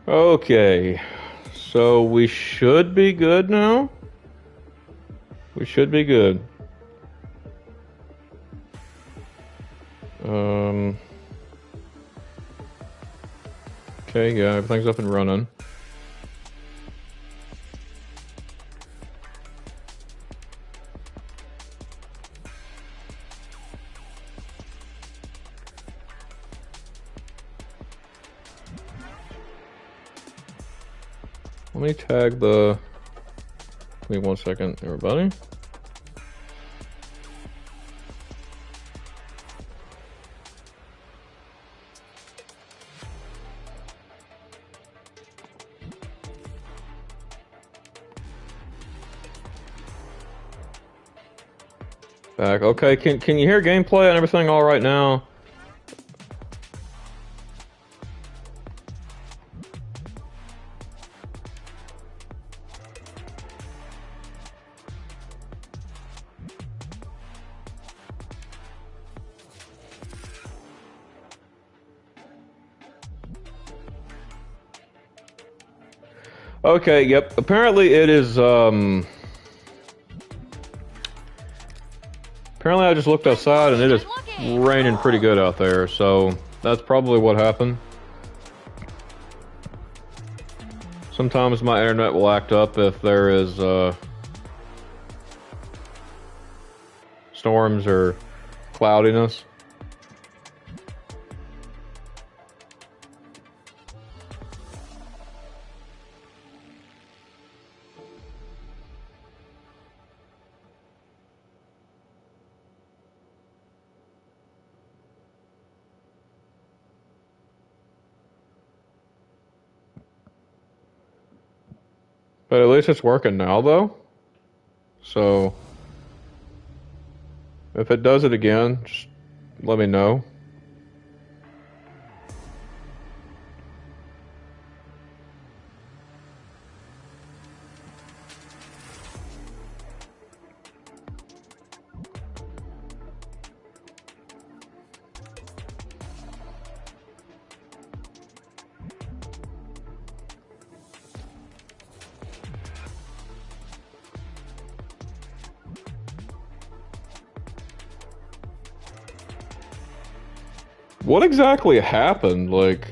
Okay, so we should be good now. We should be good. Okay, yeah, everything's up and running. Let me tag the... Give me 1 second, everybody. Back. Okay, can you hear gameplay and everything all right now? Okay, yep. Apparently it is, apparently I just looked outside and it is raining pretty good out there, so that's probably what happened. Sometimes my internet will act up if there is, storms or cloudiness. But at least it's working now, though. So, if it does it again, just let me know. What exactly happened? Like...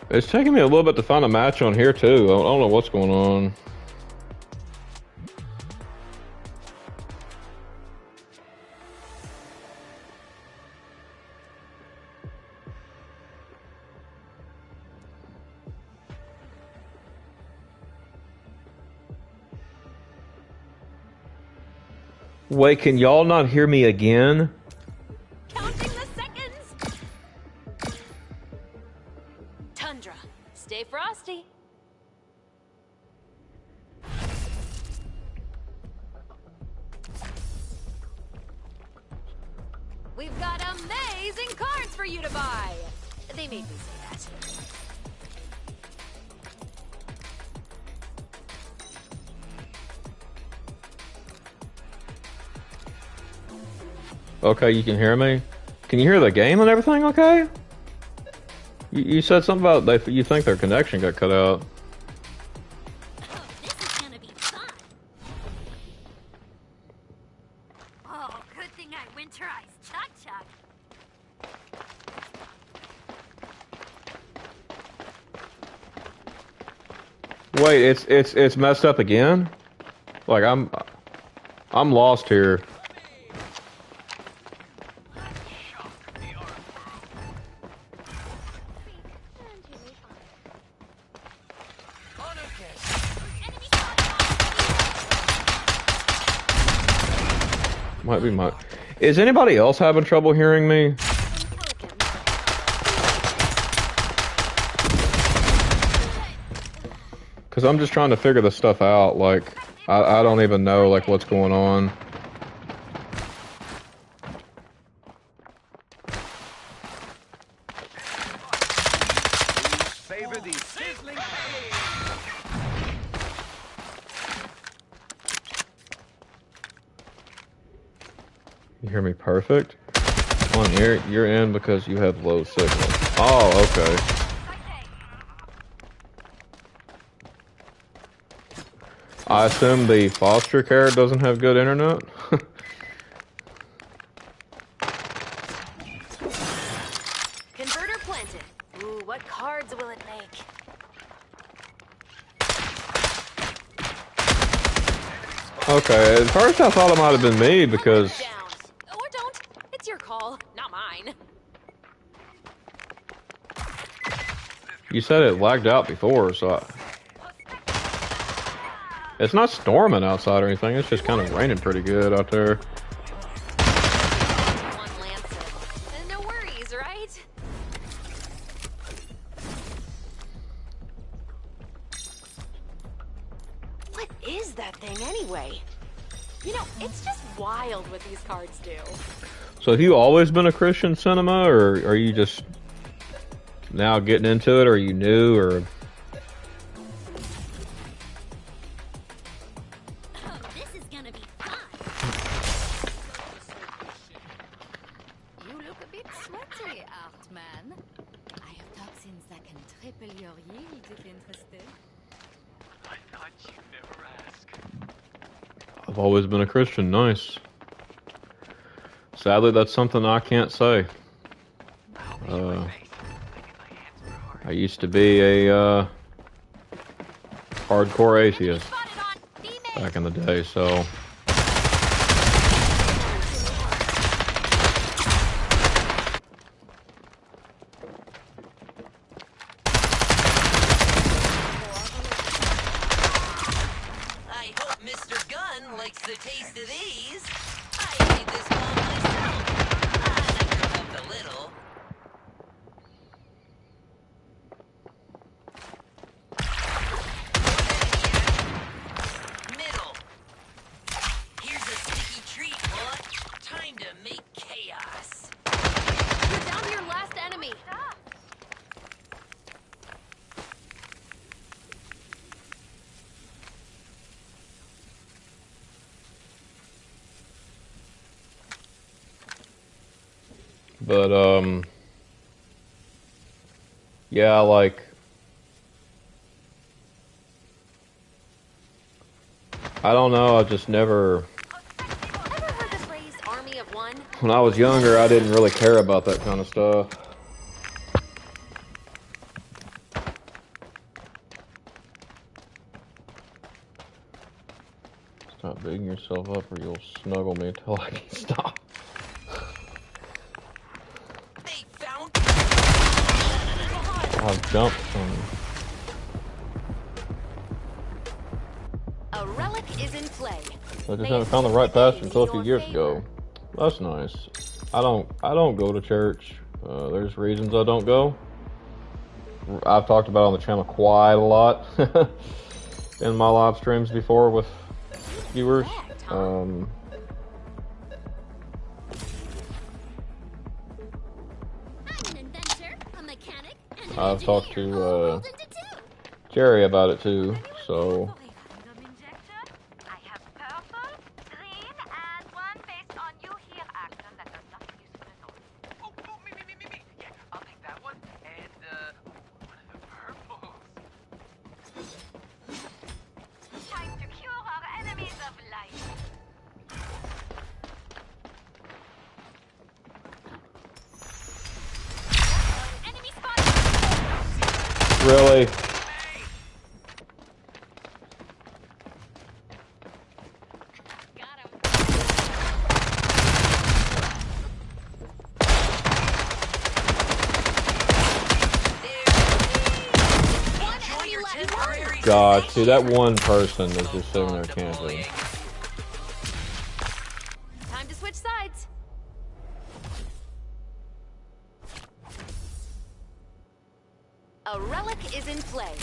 It's taking me a little bit to find a match on here, too. I don't know what's going on. Wait, can y'all not hear me again? Counting the seconds. Tundra, stay frosty. We've got amazing cards for you to buy. They made me say that. Okay, you can hear me? Can you hear the game and everything okay? You said something about you think their connection got cut out. Oh, this is gonna be fun. Oh, good thing I winterized Chuck. Wait, it's messed up again? Like I'm lost here. Might be my... Is anybody else having trouble hearing me? Because I'm just trying to figure this stuff out, like, I don't even know, like, what's going on. favor these sizzling pains. You hear me perfect? Come on, you're in because you have low signal. Oh, okay. I assume the foster care doesn't have good internet? Converter planted. Ooh, what cards will it make? Okay, at first I thought it might have been me because... Down. Or don't. It's your call, not mine. You said it lagged out before, so it's not storming outside or anything, it's just kind of raining pretty good out there. One Lancet. No worries, right? What is that thing anyway? You know, it's just wild what these cards do. So have you always been a Christian cinema, or are you just now getting into it, or are you new, or... Oh, this is gonna be fun. You look a bit sweaty, Artman. I have toxins that can triple your yield if interested. I thought you'd never ask. I've always been a Christian, nice. Sadly, that's something I can't say. I used to be a hardcore atheist back in the day, so... I hope Mr. Gunn likes the taste of these. I made this one myself. I helped a little. Middle. Here's a sticky treat, what? Time to make chaos. You're down to your last enemy. But, yeah, like... I don't know, I just never... Ever heard the phrase army of one? When I was younger, I didn't really care about that kind of stuff. Stop beating yourself up or you'll snuggle me until I can stop. They found. I've jumped from... A relic is in play. I just haven't found the right pastor until a few years ago. That's nice. I don't go to church. There's reasons I don't go. I've talked about it on the channel quite a lot in my live streams before with viewers. I'm an inventor, a mechanic, and an I've talked engineer, to all rolled into two. Jerry about it too, so I have purple, green, and one based on you here action that does nothing useful at all. Oh, me. Yeah, I'll take that one. And, one of the purples. Time to cure our enemies of life. Enemy spotted! really. Got him. Enjoy your temporary. God, see that one person is just sitting there camping. Time to switch sides. A relic is in play.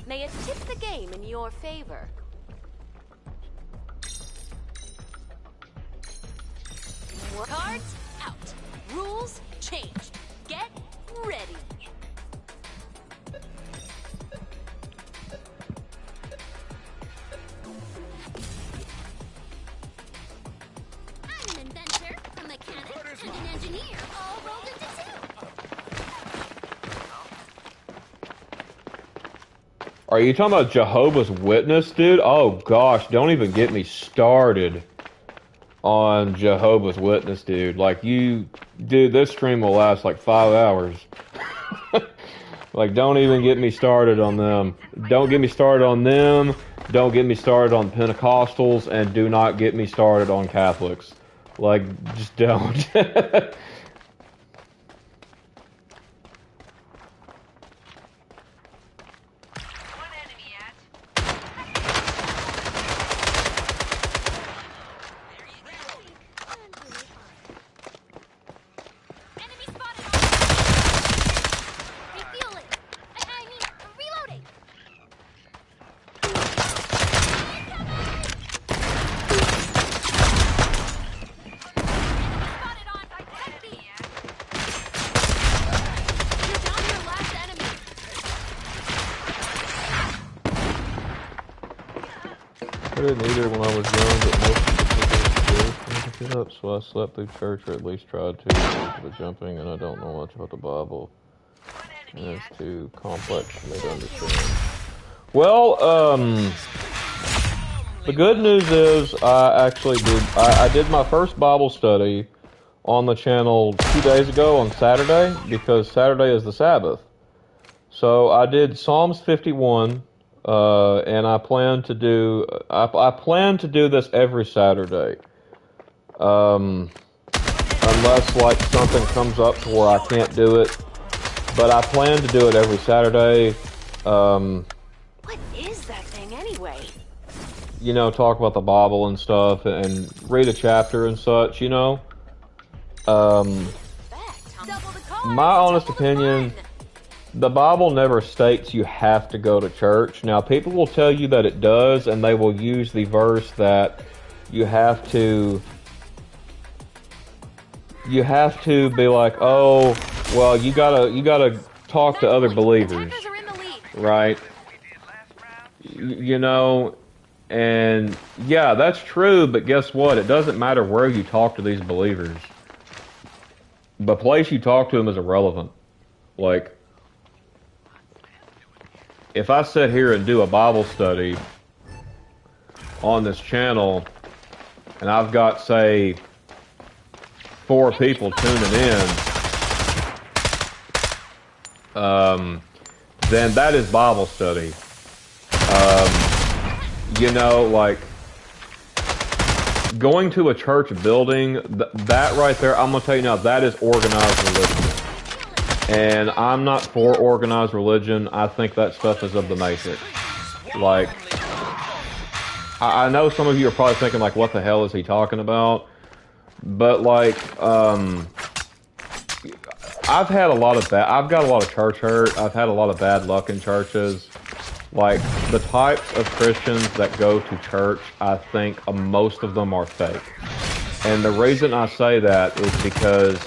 May it tip the game in your favor. Cards out. Rules changed. Get ready. and an engineer all rolled into two. Are you talking about Jehovah's Witness, dude? Oh gosh, don't even get me started on Jehovah's Witness, dude. Like dude, this stream will last like 5 hours. Like, don't even get me started on them. Don't get me started on them. Don't get me started on Pentecostals, and do not get me started on Catholics. Like, just don't. I didn't either when I was young, but most of the people couldn't pick it up, so I slept through church, or at least tried to, because of the jumping, and I don't know much about the Bible, and it's too complex for me to understand. Well, the good news is I did my first Bible study on the channel 2 days ago on Saturday, because Saturday is the Sabbath. So I did Psalms 51. And I plan to do this every Saturday, unless like something comes up to where I can't do it. But I plan to do it every Saturday. What is that thing anyway? You know, talk about the Bible and stuff, and read a chapter and such. You know, my honest opinion. The Bible never states you have to go to church. Now, people will tell you that it does, and they will use the verse that you have to be like, oh, well, you gotta talk to other believers, right? You know, and yeah, that's true, but guess what? It doesn't matter where you talk to these believers. The place you talk to them is irrelevant. Like, if I sit here and do a Bible study on this channel, and I've got, say, 4 people tuning in, then that is Bible study. You know, like, going to a church building, that right there, I'm going to tell you now, that is organized religion. And I'm not for organized religion. I think that stuff is of the Matrix. Like, I know some of you are probably thinking, like, what the hell is he talking about? But, like, I've got a lot of church hurt. I've had a lot of bad luck in churches. Like, the types of Christians that go to church, I think most of them are fake. And the reason I say that is because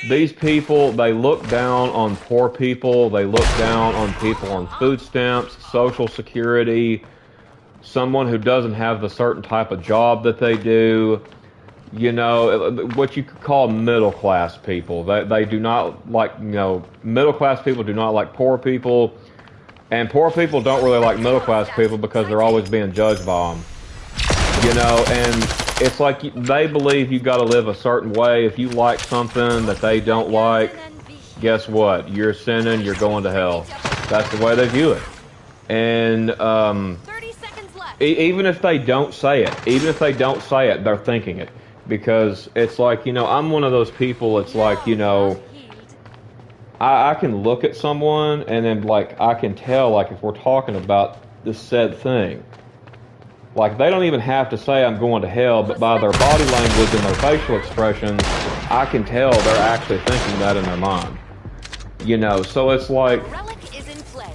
these people, they look down on poor people. They look down on people on food stamps, Social Security, someone who doesn't have the certain type of job that they do. You know, what you could call middle class people. They do not like, you know, middle class people do not like poor people. And poor people don't really like middle class people because they're always being judged by them. You know, and it's like they believe you got to live a certain way. If you like something that they don't like, guess what? You're sinning. You're going to hell. That's the way they view it. And 30 seconds left. Even if they don't say it, they're thinking it. Because it's like, you know, I'm one of those people. It's like, you know, I can look at someone and then, like, I can tell, like, if we're talking about this said thing. Like, they don't even have to say I'm going to hell, but by their body language and their facial expressions, I can tell they're actually thinking that in their mind. You know, so it's like,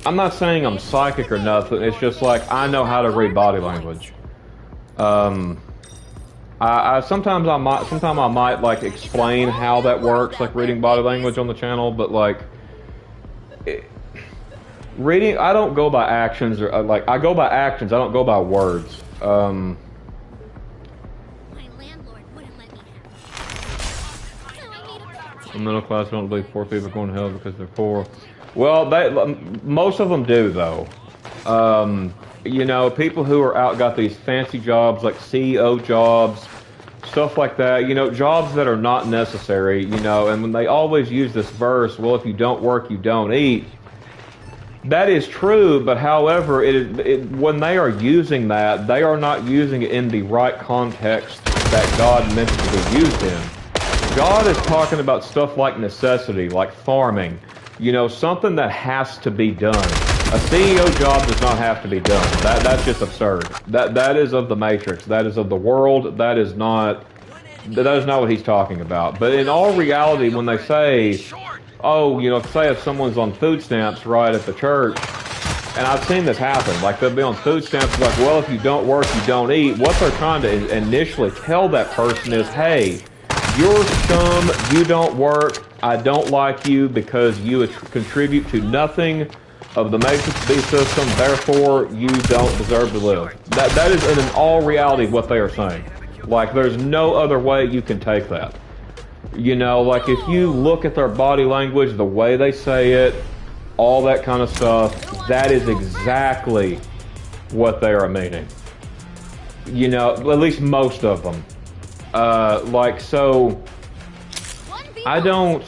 I'm not saying I'm psychic or nothing, it's just like, I know how to read body language. Sometimes I might like explain how that works, like reading body language on the channel, but like, reading, I don't go by actions, or like, I go by actions, I don't go by words. My landlord wouldn't let me have The middle class don't believe poor people are going to hell because they're poor. Well, most of them do, though. You know, people who are out got these fancy jobs like CEO jobs, stuff like that. You know, jobs that are not necessary. You know, and when they always use this verse, well, if you don't work, you don't eat. That is true, but however, when they are using that, they are not using it in the right context that God meant it to be used in. God is talking about stuff like necessity, like farming. You know, something that has to be done. A CEO job does not have to be done. That's just absurd. That is of the Matrix. That is of the world. That is not what he's talking about. But in all reality, when they say, oh, you know, say if someone's on food stamps right at the church, and I've seen this happen, like they'll be on food stamps, like, well, if you don't work, you don't eat. What they're trying to initially tell that person is, hey, you're scum, you don't work, I don't like you because you contribute to nothing of the Matrix B system, therefore you don't deserve to live. That is in all reality what they are saying. Like, there's no other way you can take that. You know, like if you look at their body language, the way they say it, all that kind of stuff, that is exactly what they are meaning. You know, at least most of them. Like, so, I don't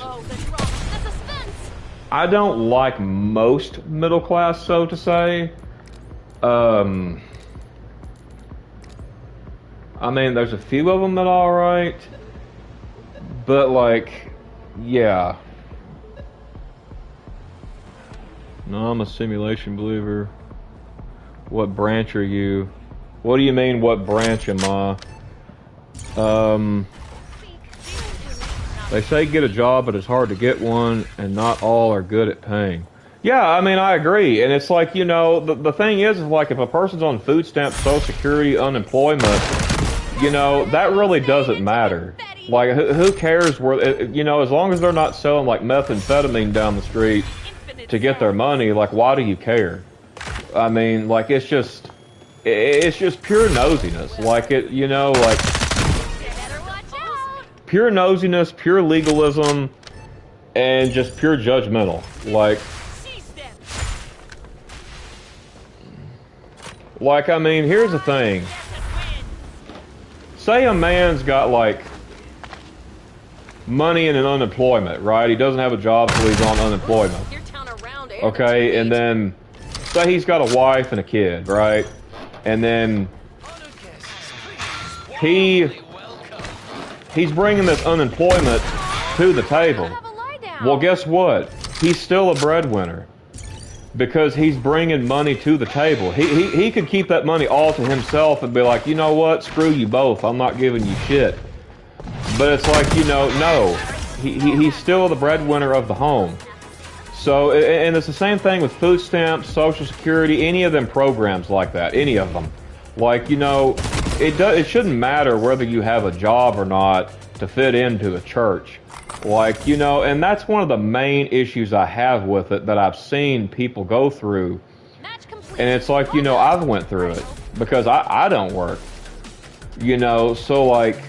like most middle class, so to say. I mean, there's a few of them that are alright. But, like, yeah. No, I'm a simulation believer. What branch are you? What do you mean, what branch am I? They say get a job, but it's hard to get one, and not all are good at paying. Yeah, I mean, I agree. And it's like, you know, the thing is like, if a person's on food stamps, Social Security, unemployment, you know, that really doesn't matter. Like, who cares where, you know, as long as they're not selling, like, methamphetamine down the street to get their money, like, why do you care? I mean, like, it's just pure nosiness. Like, it, you know, like, pure nosiness, pure legalism, and just pure judgmental. Like, I mean, here's the thing. Say a man's got, like, money and an unemployment, right? He doesn't have a job, so he's on unemployment. Okay, and then say he's got a wife and a kid, right? And then he's bringing this unemployment to the table. Well, guess what? He's still a breadwinner because he's bringing money to the table. He could keep that money all to himself and be like, you know what? Screw you both. I'm not giving you shit. But it's like, you know, no. He's still the breadwinner of the home. So, and it's the same thing with food stamps, Social Security, any of them programs like that, any of them. Like, you know, it shouldn't matter whether you have a job or not to fit into a church. Like, you know, and that's one of the main issues I have with it that I've seen people go through. And it's like, you know, I've went through it because I don't work. You know, so like,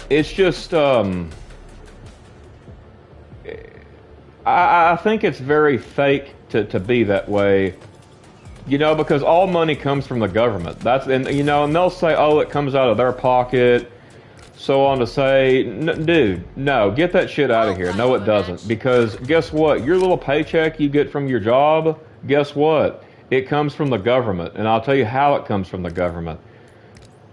it's just, I think it's very fake to be that way, you know, because all money comes from the government. And you know, and they'll say, oh, it comes out of their pocket, so on to say, dude, no, get that shit out of here. No, it doesn't, because guess what? Your little paycheck you get from your job, guess what? It comes from the government, and I'll tell you how it comes from the government.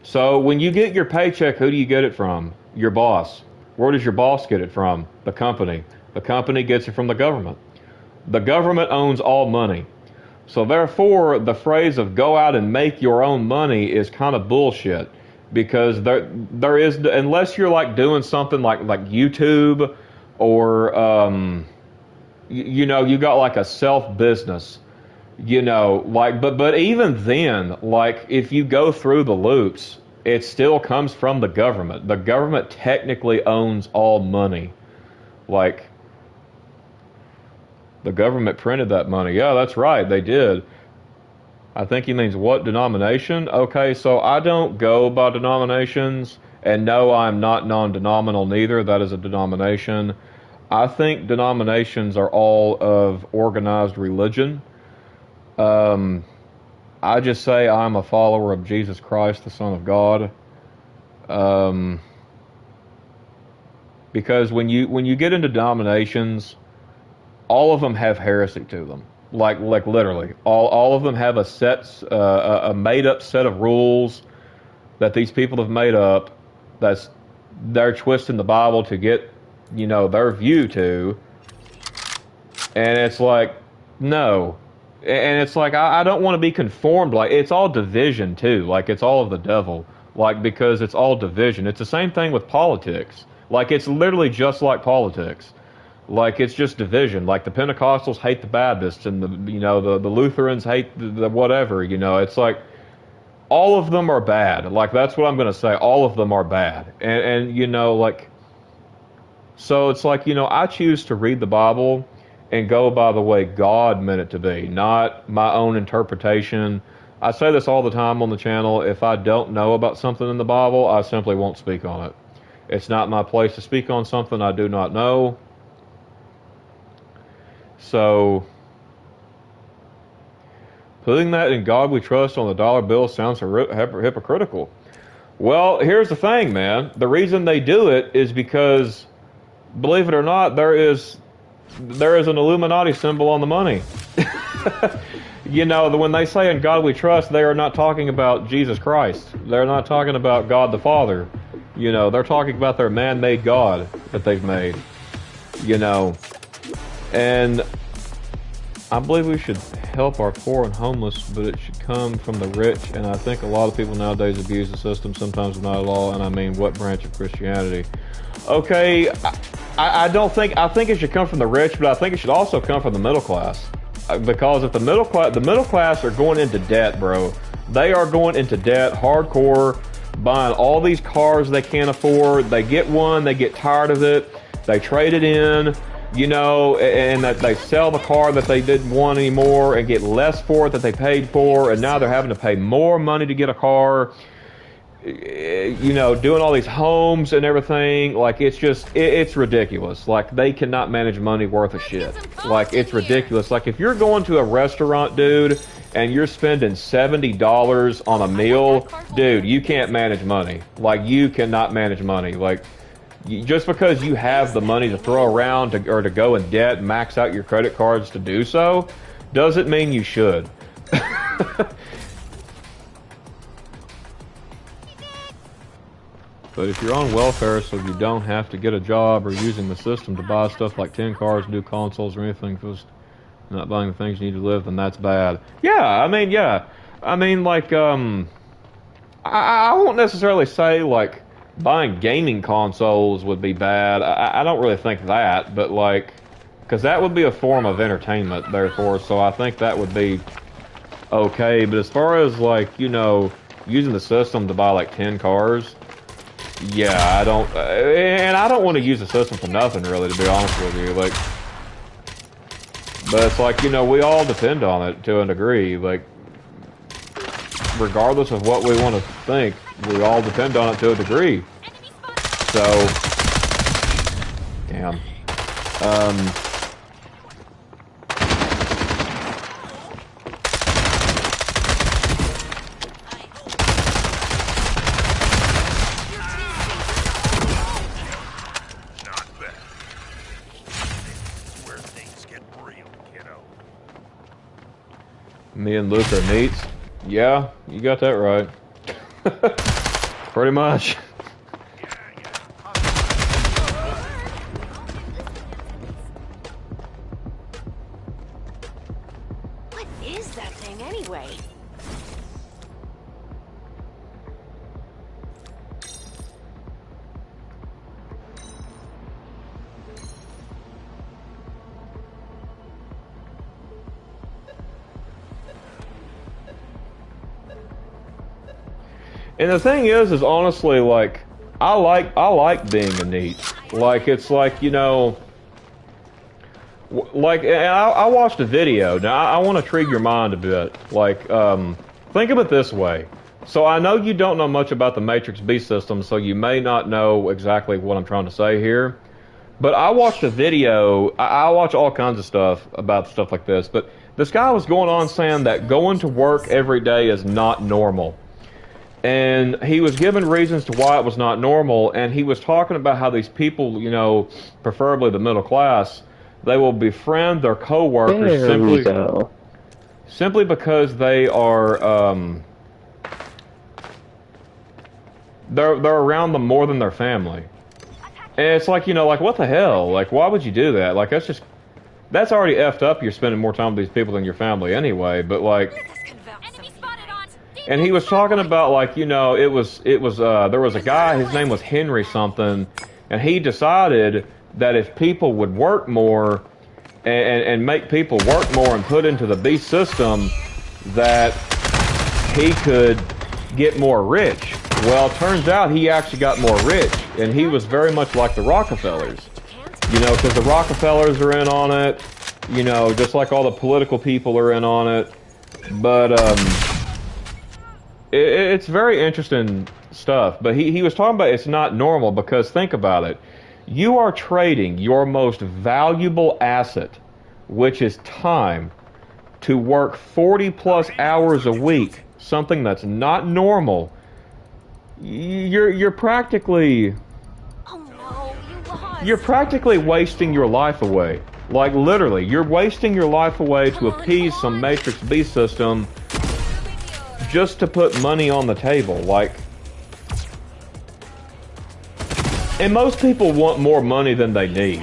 So when you get your paycheck, who do you get it from? Your boss. Where does your boss get it from? The company. The company gets it from the government. The government owns all money. So therefore, the phrase of go out and make your own money is kind of bullshit. Because there is, unless you're like doing something like YouTube or, you know, you got like a self-business, you know, like, but even then, like if you go through the loops, it still comes from the government. The government technically owns all money. Like, the government printed that money. Yeah, that's right, they did. I think he means what denomination? Okay, so I don't go by denominations, And no, I'm not non-denominational neither. That is a denomination. I think denominations are all of organized religion. I just say I'm a follower of Jesus Christ, the Son of God. Because when you get into denominations, all of them have heresy to them. Like literally, all of them have a made up set of rules that these people have made up. They're twisting the Bible to get, their view to. And it's like, no. And it's like, I don't want to be conformed. Like, it's all division, too. Like, it's all of the devil. Like, because it's all division. It's the same thing with politics. Like, it's literally just like politics. Like, it's just division. Like, the Pentecostals hate the Baptists, and the Lutherans hate the whatever, It's like, all of them are bad. Like, that's what I'm going to say. All of them are bad. And like, so it's like, I choose to read the Bible and go by the way God meant it to be, not my own interpretation. I say this all the time on the channel. If I don't know about something in the Bible, I simply won't speak on it. It's not my place to speak on something I do not know. So, putting that in God we trust on the dollar bill sounds hypocritical. Well, here's the thing, man. The reason they do it is because, believe it or not, there is an Illuminati symbol on the money. When they say in God we trust, they are not talking about Jesus Christ. They're not talking about God the Father. They're talking about their man-made God that they've made. And I believe we should help our poor and homeless, but it should come from the rich. And I think a lot of people nowadays abuse the system, sometimes not at all. And I mean, what branch of Christianity? Okay, I think it should come from the rich, but I think it should also come from the middle class. Because if the middle class are going into debt, bro. They are going into debt hardcore, buying all these cars they can't afford. They get one, they get tired of it, they trade it in, and that they sell the car that they didn't want anymore and get less for it that they paid for, and now they're having to pay more money to get a car. Doing all these homes and everything, like, it's ridiculous. Like, they cannot manage money worth a shit. Like, it's ridiculous. Like, if you're going to a restaurant, dude, and you're spending $70 on a meal, dude, you can't manage money. Like, you cannot manage money. Like, just because you have the money to throw around or to go in debt and max out your credit cards to do so, doesn't mean you should. But if you're on welfare so you don't have to get a job or using the system to buy stuff like 10 cars, new consoles, or anything, just not buying the things you need to live, then that's bad. Yeah. I mean, like, I won't necessarily say, like, buying gaming consoles would be bad. I don't really think that, but, like, because that would be a form of entertainment, therefore, so I think that would be okay. But as far as, like, using the system to buy, like, 10 cars... Yeah, I don't want to use the system for nothing, really, to be honest with you. Like, but it's like, we all depend on it to a degree. Like, regardless of what we want to think, we all depend on it to a degree. So, damn. Me and Luke are neats. Yeah, you got that right. Pretty much. What is that thing anyway? And the thing is honestly, like, I like being a neat. Like, it's like, like, I watched a video. Now, I want to intrigue your mind a bit. Like, think of it this way. So I know you don't know much about the Matrix B system, so you may not know exactly what I'm trying to say here. But I watched a video. I watch all kinds of stuff about stuff like this. But this guy was going on saying that going to work every day is not normal. And he was given reasons to why it was not normal. And he was talking about how these people, you know, preferably the middle class, they will befriend their coworkers simply because they are they're around them more than their family. And it's like, you know, like, what the hell? Like, why would you do that? Like, that's already effed up. You're spending more time with these people than your family anyway. But like, and he was talking about, like, you know, there was a guy, his name was Henry something, and he decided that if people would work more and make people work more and put into the beast system, that he could get more rich. Well, it turns out he actually got more rich, and he was very much like the Rockefellers. You know, because the Rockefellers are in on it, you know, just like all the political people are in on it. But it's very interesting stuff. But he was talking about it's not normal, because think about it. You are trading your most valuable asset, which is time, to work 40 plus hours a week, something that's not normal. You're practically you're practically wasting your life away. Like, literally, you're wasting your life away to appease some Matrix B system just to put money on the table. Like, and most people want more money than they need.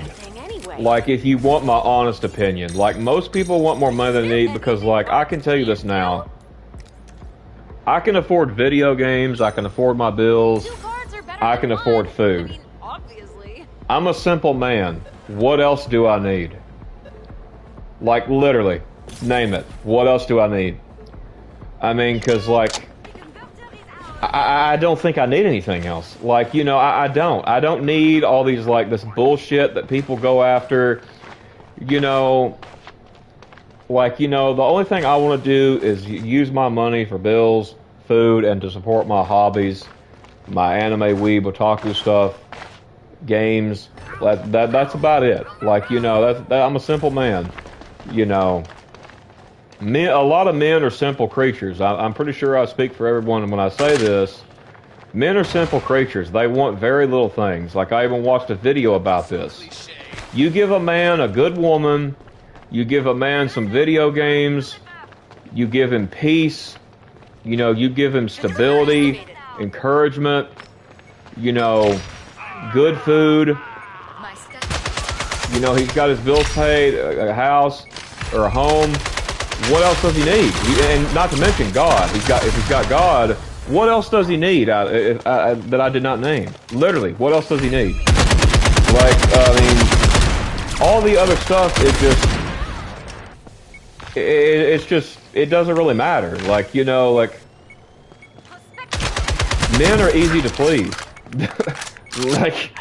Like, if you want my honest opinion, like, most people want more money than they need, because, like, I can tell you this now. I can afford video games, I can afford my bills, I can afford food. I'm a simple man. What else do I need? Like, literally, name it. What else do I need? I mean, because, like, I don't think I need anything else. Like, you know, I don't. I don't need all these, like, this bullshit that people go after. You know, like, you know, the only thing I want to do is use my money for bills, food, and to support my hobbies, my anime, weeb, otaku stuff, games. That's about it. Like, you know, I'm a simple man. You know, a lot of men are simple creatures. I'm pretty sure I speak for everyone when I say this. Men are simple creatures. They want very little things. Like, I even watched a video about this. You give a man a good woman, you give a man some video games, you give him peace, you know, you give him stability, encouragement, you know, good food, you know, he's got his bills paid, a house or a home. What else does he need? And not to mention God. If he's got God, what else does he need that I did not name? Literally, what else does he need? Like, I mean, all the other stuff is just, it doesn't really matter. Like, you know, like, men are easy to please. Like,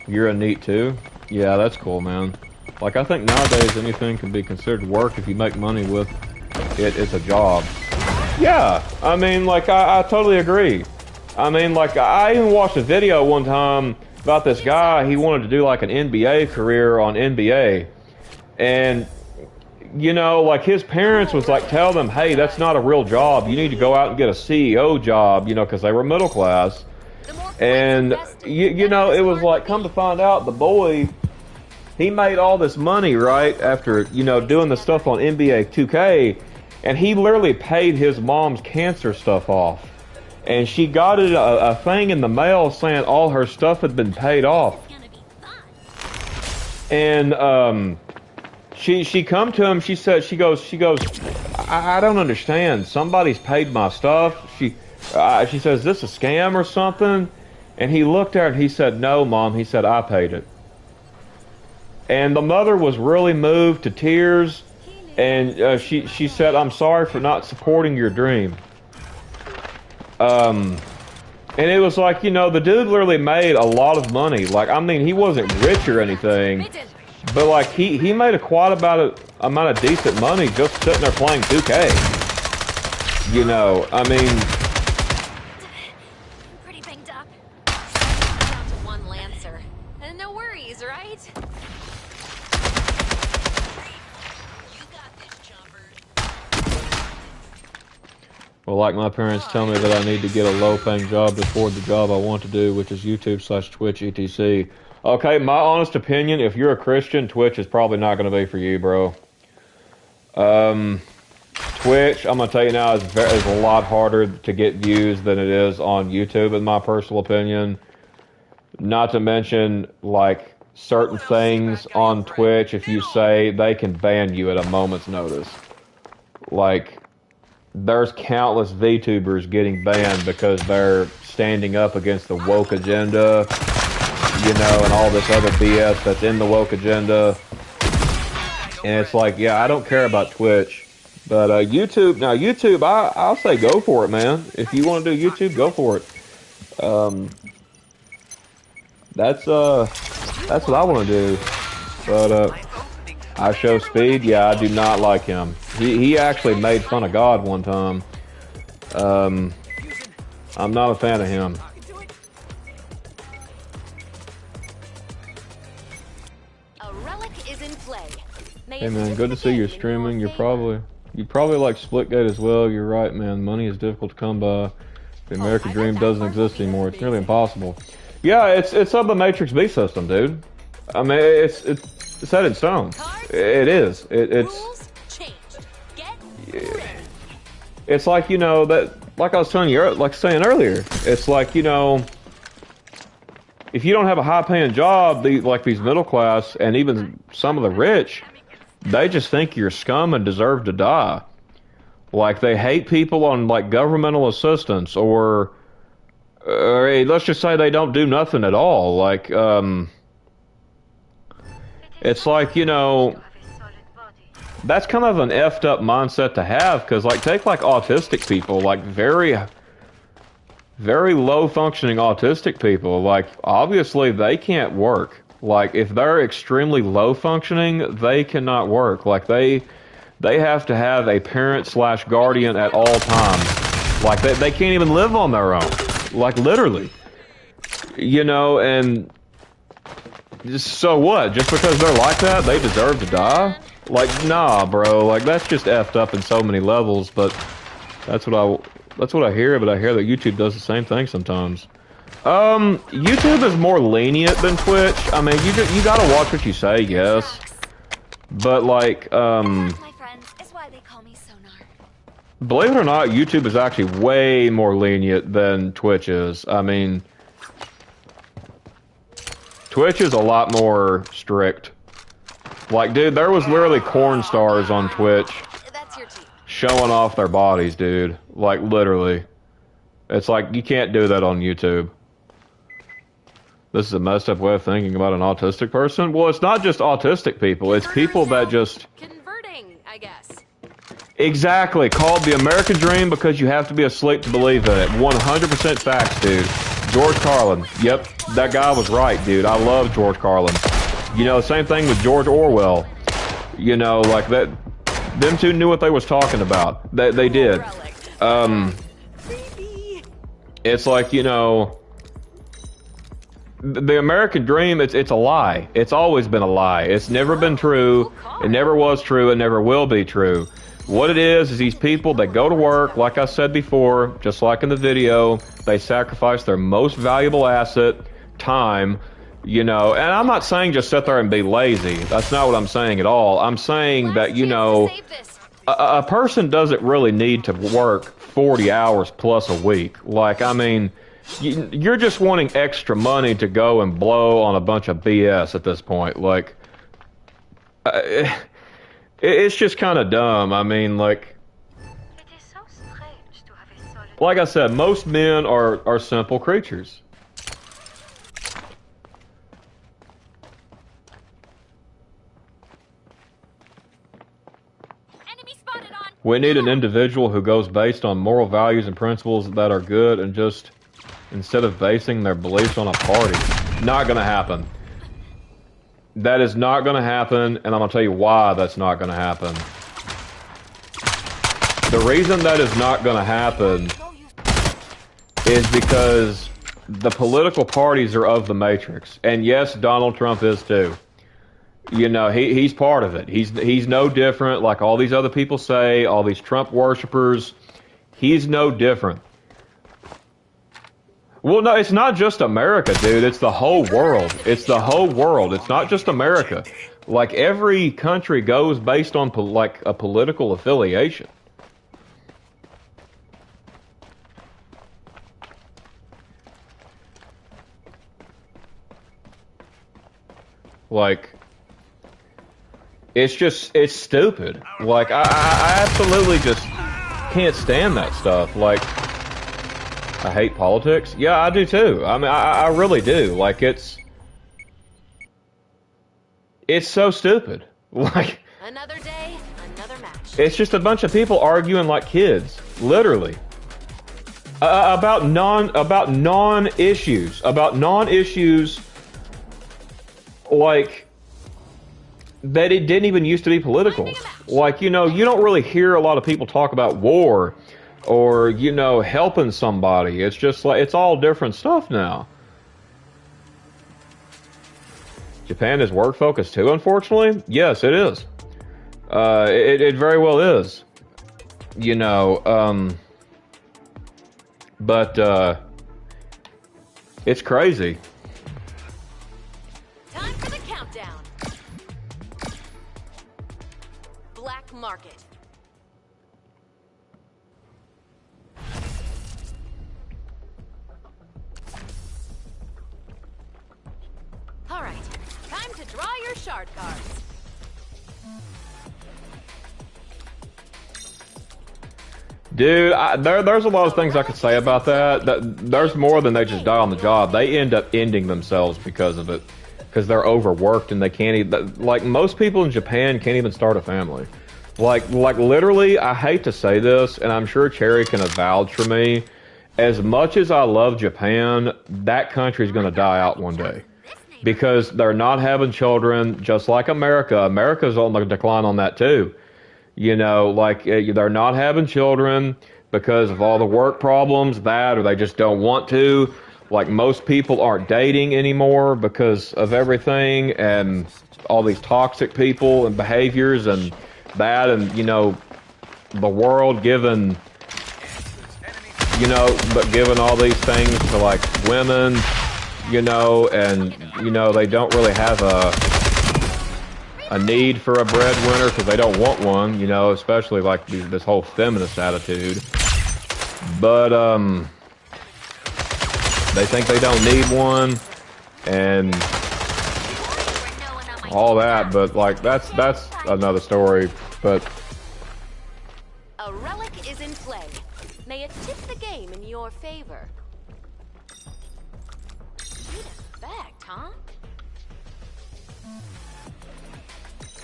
you're a neat too? Yeah, that's cool, man. Like, I think nowadays anything can be considered work if you make money with it. It's a job. Yeah, I mean, like, I totally agree. I mean, like, I even watched a video one time about this guy. He wanted to do, like, an NBA career on NBA. And, you know, like, his parents was, like, tell them, hey, that's not a real job. You need to go out and get a CEO job, you know, because they were middle class. And, you know, it was like, come to find out, the boy, he made all this money, right, after, you know, doing the stuff on NBA 2K, and he literally paid his mom's cancer stuff off. And she got it a thing in the mail saying all her stuff had been paid off. And, she come to him, she said, she goes, I don't understand. Somebody's paid my stuff. She says, is this a scam or something? And he looked at her and he said, no, Mom. He said, I paid it. And the mother was really moved to tears. And she said, I'm sorry for not supporting your dream. And it was like, you know, the dude literally made a lot of money. Like, I mean, he wasn't rich or anything. But like he made a quite amount of decent money just sitting there playing 2K. You know, I mean, I'm pretty banged up. Down to one Lancer. And no worries, right? You got this, Jumper. well, like my parents tell me that I need to get a low-paying job to afford the job I want to do, which is YouTube/Twitch etc. Okay, my honest opinion, if you're a Christian, Twitch is probably not going to be for you, bro. Twitch, I'm going to tell you now, is a lot harder to get views than it is on YouTube, in my personal opinion. Not to mention, like, certain things on Twitch, if you say, they can ban you at a moment's notice. Like, there's countless VTubers getting banned because they're standing up against the woke agenda, you know, and all this other BS that's in the woke agenda. And it's like, yeah, I don't care about Twitch. But YouTube, now YouTube, I'll say go for it, man. If you want to do YouTube, go for it. That's what I want to do. But I show speed, yeah, I do not like him. He actually made fun of God one time. I'm not a fan of him. A relic is in play. Hey man, good to see you're streaming. You probably like Splitgate as well. You're right, man. Money is difficult to come by. The American dream doesn't exist anymore. It's nearly impossible. Yeah, it's of the Matrix B system, dude. I mean, it's set in stone. It is. Rules change. Get ready. It's like, you know, that, like I was telling you, like saying earlier, it's like, you know, if you don't have a high-paying job, like these middle class and even some of the rich, they just think you're scum and deserve to die. Like, they hate people on, like, governmental assistance, or let's just say they don't do nothing at all. Like, it's like, you know, that's kind of an effed up mindset to have, because, like, take, like, autistic people, like, very, very low-functioning autistic people. Like, obviously, they can't work. Like, if they're extremely low-functioning, they cannot work. Like, they have to have a parent/guardian at all times. Like, they can't even live on their own. Like, literally. You know, and so what? Just because they're like that, they deserve to die? Like, nah, bro. Like, that's just effed up in so many levels, but that's what I hear, but I hear that YouTube does the same thing sometimes. YouTube is more lenient than Twitch. I mean, you gotta watch what you say, yes. But, like, My friends is why they call me Sonar. believe it or not, YouTube is actually way more lenient than Twitch is. I mean, Twitch is a lot more strict. Like, dude, there was literally corn stars on Twitch That's your team. showing off their bodies, dude. Like, literally. It's like, you can't do that on YouTube. This is a messed up way of thinking about an autistic person. Well, it's not just autistic people. It's people that just... Converting, I guess. Exactly. Called the American dream because you have to be asleep to believe in it. 100% facts, dude. George Carlin. Yep, that guy was right, dude. I love George Carlin. You know, same thing with George Orwell. You know, like that... Them two knew what they was talking about. They did. It's like, you know... The American dream, it's a lie. It's always been a lie. It's never been true. It never was true. It never will be true. What it is these people that go to work, like I said before, just like in the video, they sacrifice their most valuable asset, time, you know. And I'm not saying just sit there and be lazy. That's not what I'm saying at all. I'm saying that, you know, a person doesn't really need to work 40 hours plus a week. Like, I mean... You're just wanting extra money to go and blow on a bunch of BS at this point. Like, it's just kind of dumb. I mean, like, It is so strange to have a solid. like I said, most men are simple creatures. Enemy spotted on. We need an individual who goes based on moral values and principles that are good and just... Instead of basing their beliefs on a party. Not gonna happen. That is not going to happen, and I'm going to tell you why that's not going to happen. The reason that is not going to happen is because the political parties are of the Matrix. And yes, Donald Trump is too. You know, he's part of it. He's no different, like all these other people say, all these Trump worshippers. He's no different. Well, no, it's not just America, dude. It's the whole world. It's the whole world. It's not just America. Like, every country goes based on, like, a political affiliation. Like, it's stupid. Like, I absolutely just can't stand that stuff. Like, I hate politics. Yeah, I do too. I mean, I really do. Like, it's so stupid. Like, Another day, another match. it's just a bunch of people arguing like kids, literally, about non-issues, like that it didn't even used to be political. Like, you know, you don't really hear a lot of people talk about war. Or, you know, helping somebody. It's just like, it's all different stuff now. Japan is work focused too, unfortunately? Yes, it is. It very well is. You know, but, it's crazy. Time for the countdown. Black market. All right, time to draw your shard cards. Dude, there's a lot of things I could say about that. There's more than they just die on the job. They end up ending themselves because of it. Because they're overworked and they can't even... Like, most people in Japan can't even start a family. Like literally, I hate to say this, and I'm sure Cherry can vouch for me. As much as I love Japan, that country's going to die out one day. Because they're not having children, just like America. America's on the decline on that too. You know, like, they're not having children because of all the work problems, or they just don't want to. Like, most people aren't dating anymore because of everything and all these toxic people and behaviors and that, and, you know, the world giving, you know, but giving all these things to, like, women, you know, and, you know, they don't really have a need for a breadwinner because they don't want one, you know, especially like this whole feminist attitude. But they think they don't need one and all that, but like that's another story. But A relic is in play. May it tip the game in your favor. Need effect, huh?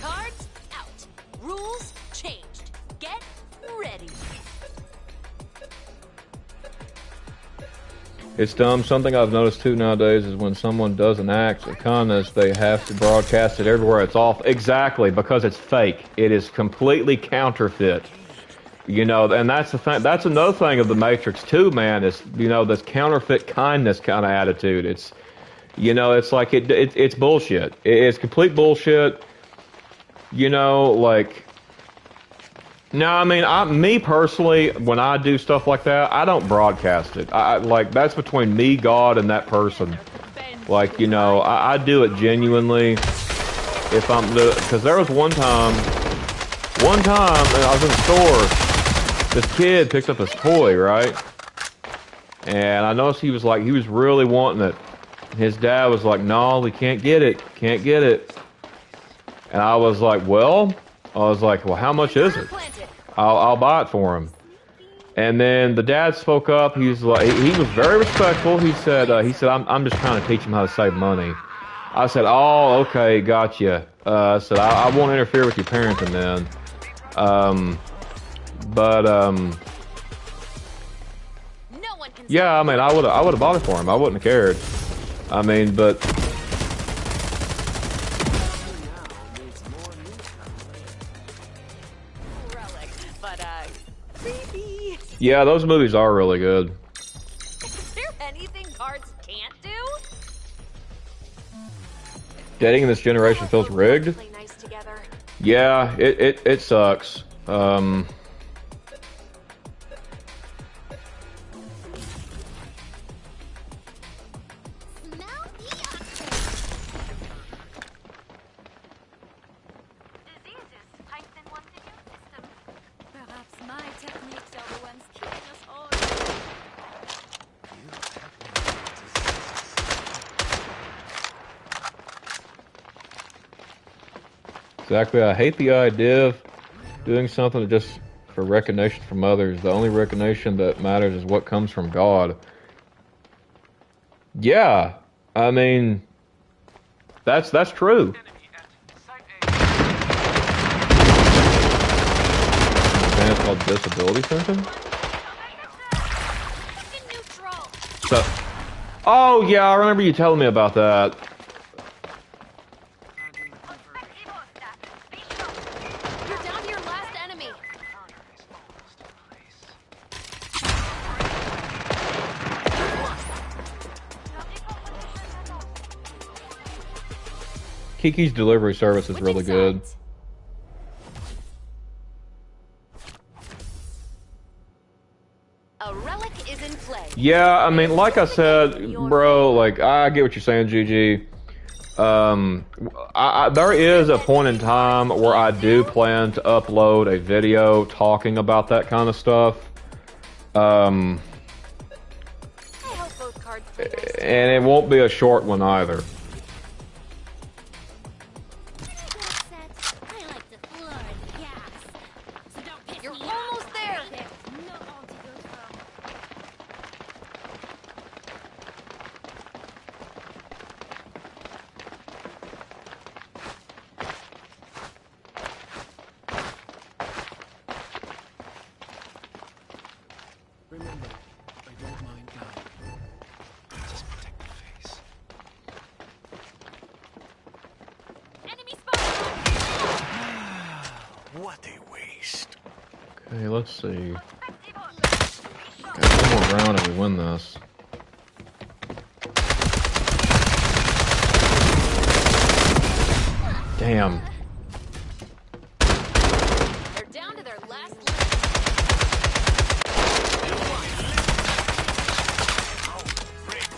Cards out. Rules changed. Get ready. it's dumb. Something I've noticed too nowadays is when someone does an act of kindness, they have to broadcast it everywhere. It's off. Exactly, because it's fake. It is completely counterfeit. You know, and that's the thing. That's another thing of the Matrix too, man. Is, you know, this counterfeit kindness kind of attitude. It's, you know, it's like it's bullshit. It's complete bullshit. You know, like, no, I mean, me personally, when I do stuff like that, I don't broadcast it. Like, that's between me, God, and that person. Like, you know, I do it genuinely. If I'm, because there was one time, and I was in the store, this kid picked up his toy, right? And I noticed he was really wanting it. His dad was like, no, we can't get it. And I was like, well, how much is it? I'll buy it for him. And then the dad spoke up. He's like, he was very respectful. He said, I'm just trying to teach him how to save money. I said, oh, okay, gotcha. I said, I won't interfere with your parenting then. Yeah, I mean, I would have bought it for him. I wouldn't have cared. I mean, but Creepy. Yeah, those movies are really good. Is there anything cards can't do? Dating in this generation feels rigged. Play nice together. Yeah, it sucks. Diseases heighten one's immune system. Perhaps my techniques are the ones keeping us all. Exactly. I hate the idea of doing something just for recognition from others. The only recognition that matters is what comes from God. Yeah, I mean, that's true. Enemy at Site And it's called disability symptom. In neutral. So, oh yeah, I remember you telling me about that. Evo status. Be sure. You're down to your last enemy. corner is almost in place. Kiki's delivery service is What's really good. inside? A relic is in play. Yeah, I mean, like I said, bro, like, I get what you're saying, GG. There is a point in time where I do plan to upload a video talking about that kind of stuff. I hope both cards play nice. And it won't be a short one either. I like the floor and the gas. So don't piss You're me almost there. There's no antidote for. Remember, I don't mind dying. Just protect my face. Enemy spotted! What a waste. Okay, let's see. Got one more round and we win this. Damn. They're down to their last limit.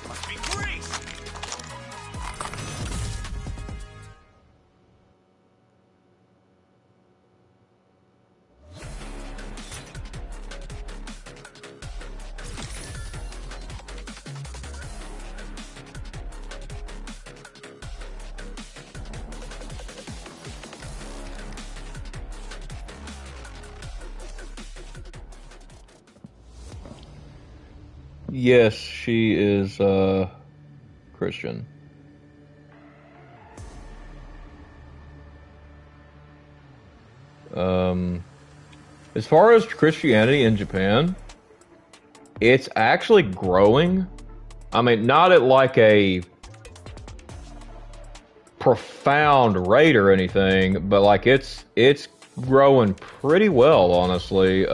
Must be greased. Yes, she is Christian. As far as Christianity in Japan, it's actually growing. I mean, not at like a profound rate or anything, but like it's growing pretty well, honestly.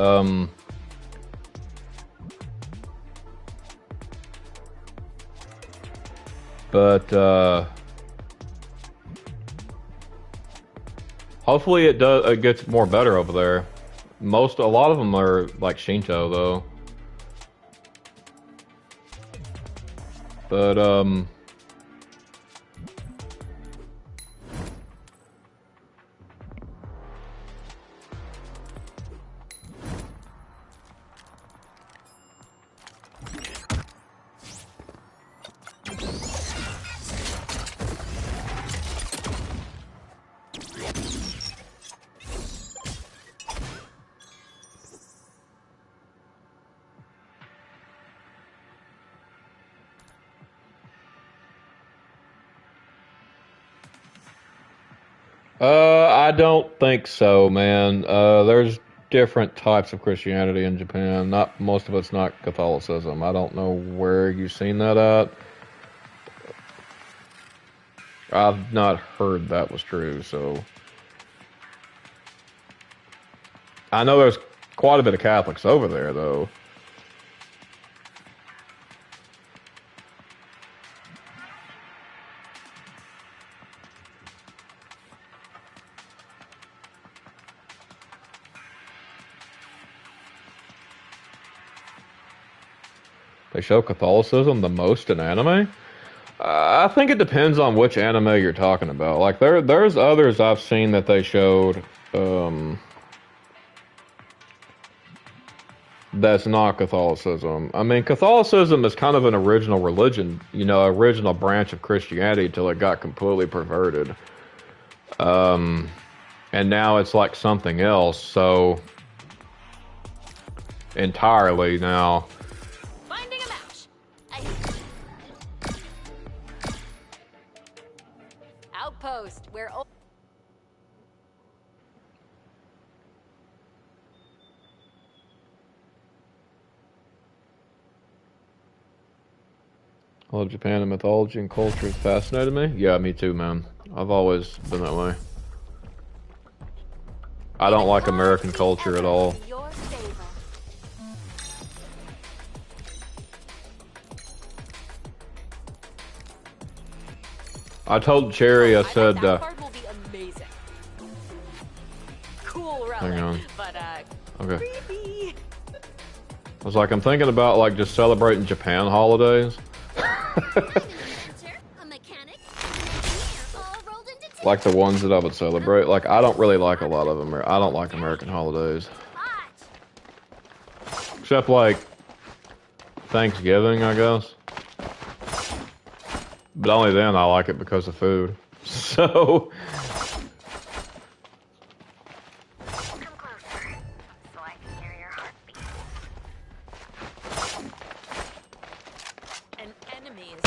But hopefully it gets more better over there. A lot of them are like Shinto though. But I don't think so, man. There's different types of Christianity in Japan. Not most of it's not Catholicism. I don't know where you've seen that at. I've not heard that was true, so I know there's quite a bit of Catholics over there, though. They show Catholicism the most in anime? I think it depends on which anime you're talking about. Like, there's others I've seen that they showed, that's not Catholicism. I mean, Catholicism is kind of an original religion, you know, original branch of Christianity till it got completely perverted. And now it's like something else, so entirely now. Finding a match. Outpost where. All of Japan and mythology and culture has fascinated me. Yeah, me too, man. I've always been that way. I don't like American culture at all. Your favor. I told Cherry, I said, that card will be amazing. Cool relic, hang on. But Okay. creepy. I was like, I'm thinking about like just celebrating Japan holidays. Like the ones that I would celebrate. Like, I don't really like a lot of them. I don't like American holidays. Except like Thanksgiving, I guess. But only then I like it because of food. So Come closer, so I can hear your heartbeat. An enemy is.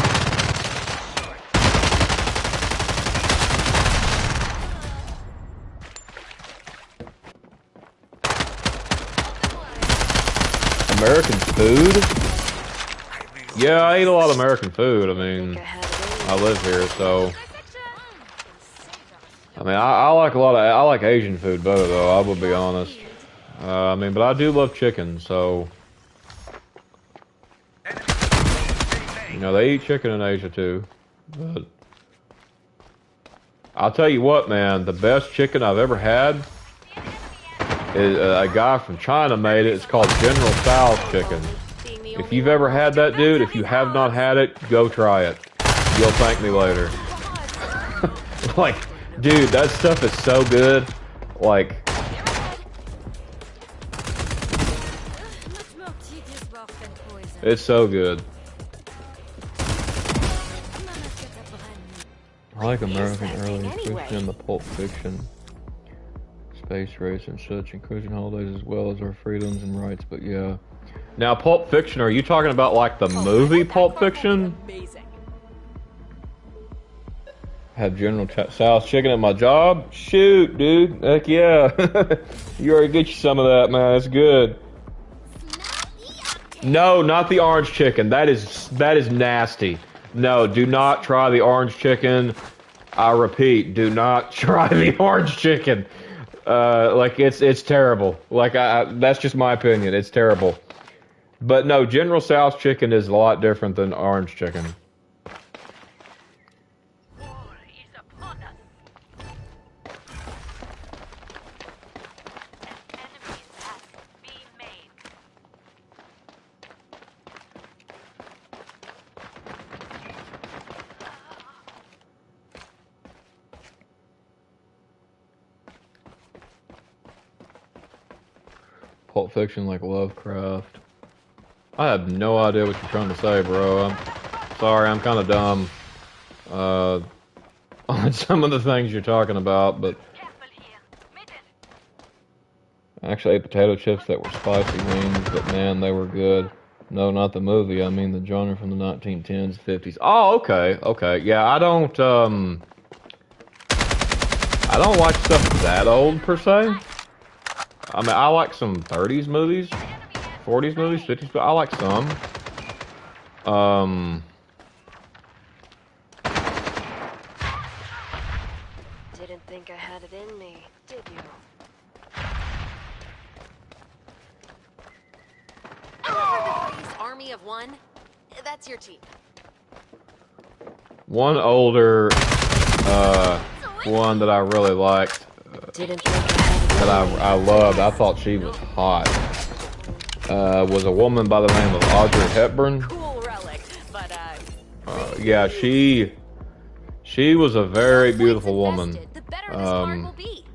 American food? Yeah, I eat a lot of American food. I mean, I live here, so I mean, I like I like Asian food better, though. I will be honest. I mean, but I do love chicken, so you know they eat chicken in Asia too. But I'll tell you what, man, the best chicken I've ever had is a guy from China made it. It's called General Tso's chicken. If you've ever had that, dude, if you have not had it, go try it. You'll thank me later. Like, dude, that stuff is so good. Like, it's so good. I like American early fiction, the Pulp Fiction, space race and such, inclusion holidays as well as our freedoms and rights, but yeah. Now, Pulp Fiction, are you talking about like the movie Pulp Fiction? Amazing. Have General Tso's chicken at my job? Shoot, dude. Heck yeah. You already get you some of that, man. It's good. No, not the orange chicken. That is nasty. No, do not try the orange chicken. I repeat, do not try the orange chicken. Like it's terrible. Like that's just my opinion. It's terrible. But no, General Tso's chicken is a lot different than orange chicken. War is upon us. An enemy has been made. Pulp Fiction like Lovecraft. I have no idea what you're trying to say, bro. I'm sorry, I'm kind of dumb on some of the things you're talking about, but Careful here. Middle. I actually ate potato chips that were spicy wings, but man, they were good. No, not the movie. I mean the genre from the 1910s, 50s. Oh, okay. Yeah, I don't watch stuff that old per se. I mean, I like some 30s movies, 40s movies, 50s, but I like some. Didn't think I had it in me, did you? army of one, that's your team. One older one that I really liked, Didn't think I had that I loved, I thought she was hot, was a woman by the name of Audrey Hepburn. cool relic, but Yeah, she was a very beautiful woman. invested, the better this card will be.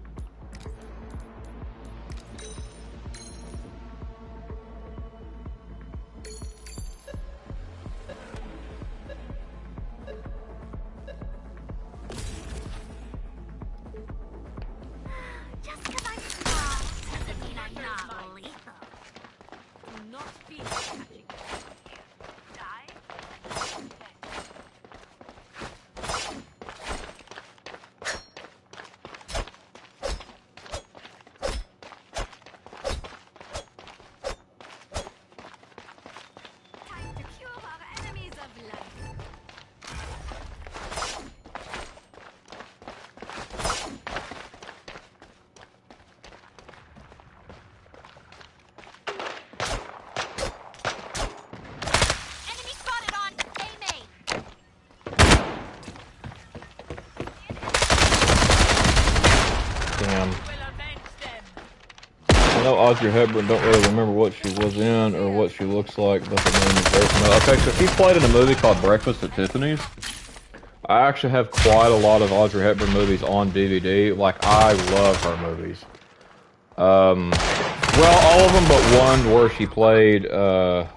Just because I'm small doesn't mean I'm not lethal. Do not feel catching. Die? Time to cure our enemies of life. Enemy spotted on A main. Damn. I know Audrey Hepburn, don't really remember what she was in or what she looks like, but the name is very familiar. Okay, so she played in a movie called Breakfast at Tiffany's. I actually have quite a lot of Audrey Hepburn movies on DVD. Like, I love her movies. Well, all of them but one where she played a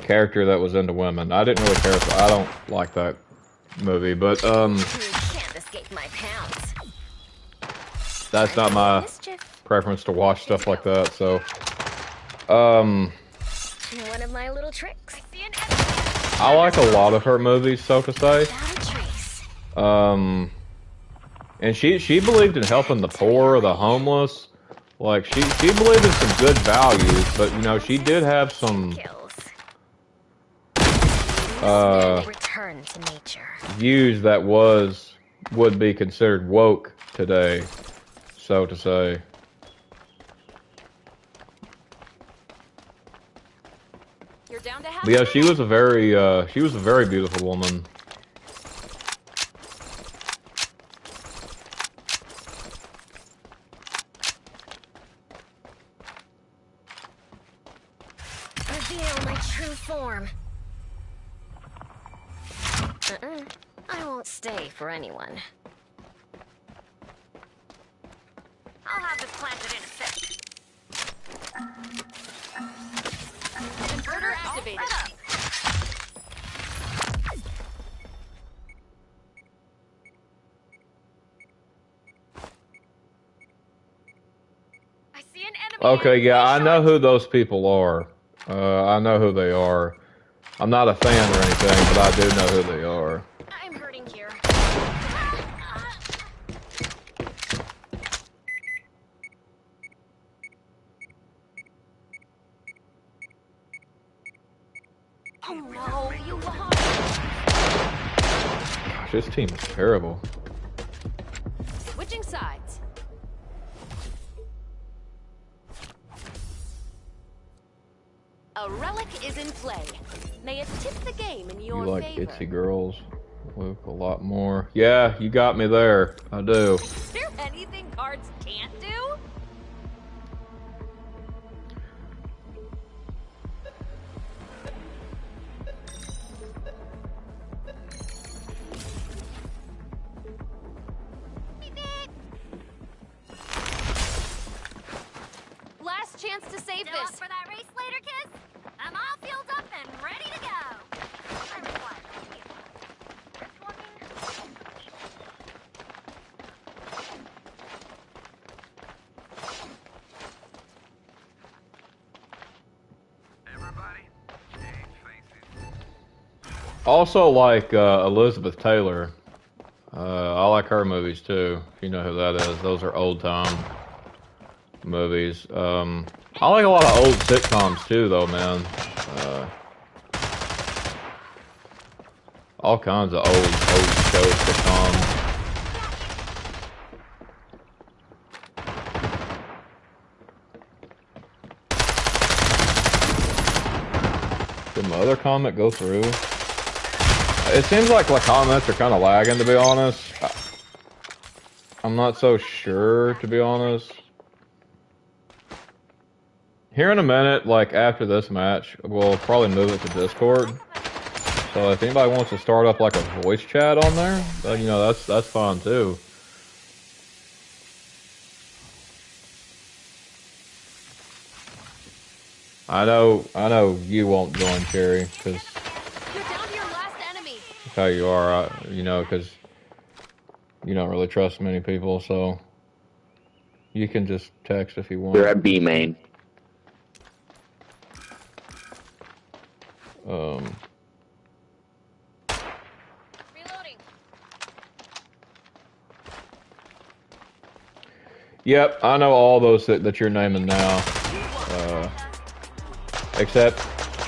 character that was into women. I didn't really care, so I don't like that movie, but You can't escape my pounds. that's not my Mischief. preference to watch stuff like that, so One of my little tricks. I see an enemy. I like a lot of her movies, so to say. Without a trace. And she believed in helping the poor, the homeless. Like, she believed in some good values, but, you know, she did have some Kills. Return to nature. views that would be considered woke today, so to say. You're down to have But yeah, she was a very beautiful woman. Reveal my true form. I won't stay for anyone. I'll have this planted in a sec. Converter activated. I see an enemy. Okay, yeah, I know who those people are. I know who they are. I'm not a fan or anything, but I do know who they are. I'm hurting here. Oh no, you lost. Gosh, this team is terrible. Switching sides. A relic is in play. May it tip the game in You your like favor. itsy girls? Luke, a lot more. Yeah, you got me there. I do. Is there anything cards can't do? Last chance to save Still up this. for that race later, kids? I'm all fueled up and ready to go. I'm fine. This one Everybody, change faces. Also like Elizabeth Taylor. I like her movies too. If you know who that is. Those are old time movies. I like a lot of old sitcoms too though, man. All kinds of old shows, sitcoms. my other comment go through? It seems like the comments are kind of lagging, to be honest. I'm not so sure, to be honest. Here in a minute, like after this match, we'll probably move it to Discord. So if anybody wants to start up like a voice chat on there, you know, that's fine too. I know you won't join, Cherry, because You're down to your last enemy. that's how you are, you know, because you don't really trust many people, so you can just text if you want. You're at B main. Reloading. Yep, I know all those that you're naming now. Except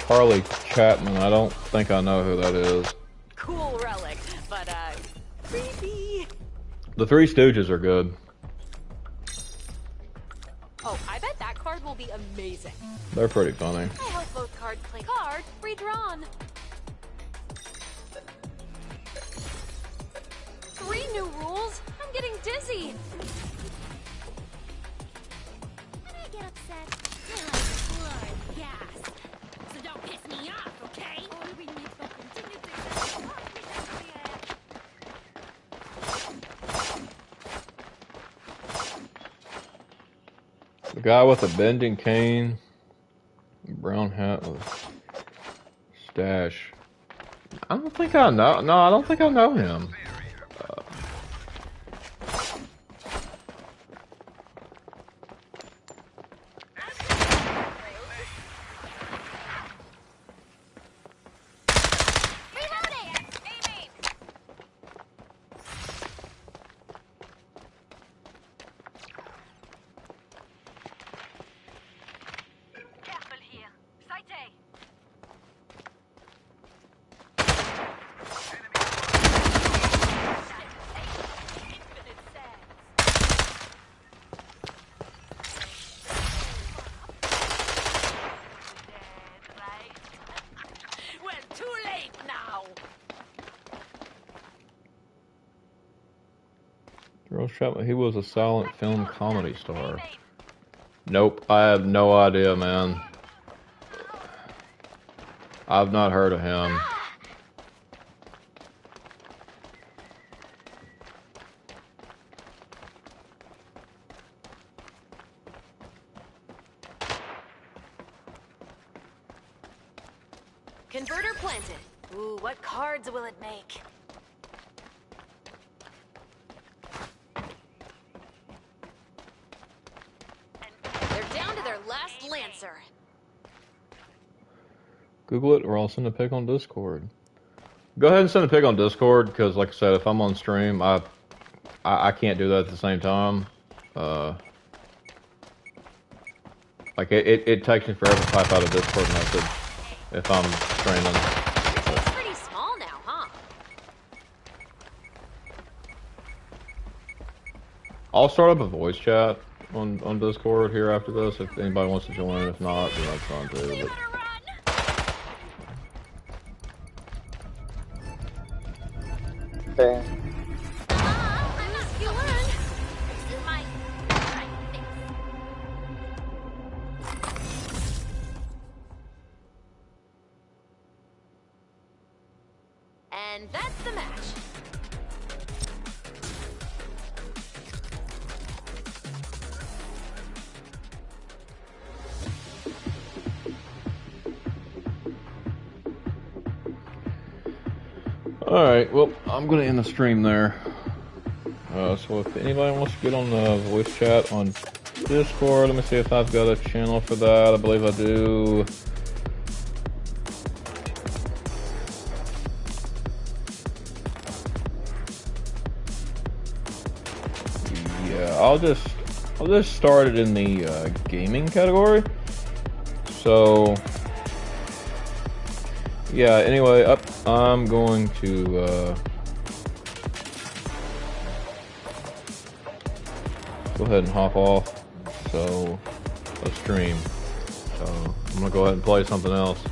Charlie Chapman. I don't think I know who that is. Cool relic, but creepy. The Three Stooges are good. Oh, I bet that card will be amazing. They're pretty funny. I hope both cards play card redrawn. 3 new rules? I'm getting dizzy. When I get upset, I like blood gas. So don't piss me off, okay? Or we need to continue to The guy with the bending cane, brown hat with stash. I don't think I know. No, I don't think I know him. Careful here. Site A. Infinite sands. Dead, right? Well, too late now. Charles Chapman, he was a silent film comedy star. Nope, I have no idea, man. I've not heard of him. Converter planted. Ooh, what cards will it make? They're down to their last Lancer. Google it, or I'll send a pic on Discord. Go ahead and send a pic on Discord, because like I said, if I'm on stream, I can't do that at the same time. Like it takes me forever to type out a Discord message if I'm streaming. It's pretty small now, huh? I'll start up a voice chat on Discord here after this if anybody wants to join. If not, then that's fine too. But Okay. You learn. This is my right fix. And that's the match. alright, well, I'm gonna end the stream there. So if anybody wants to get on the voice chat on Discord, let me see if I've got a channel for that. I believe I do. Yeah, I'll just start it in the gaming category. So yeah, anyway, I'm going to go ahead and hop off a stream. So I'm gonna go ahead and play something else.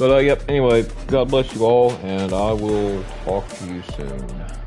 But yep. Anyway, God bless you all, and I will talk to you soon.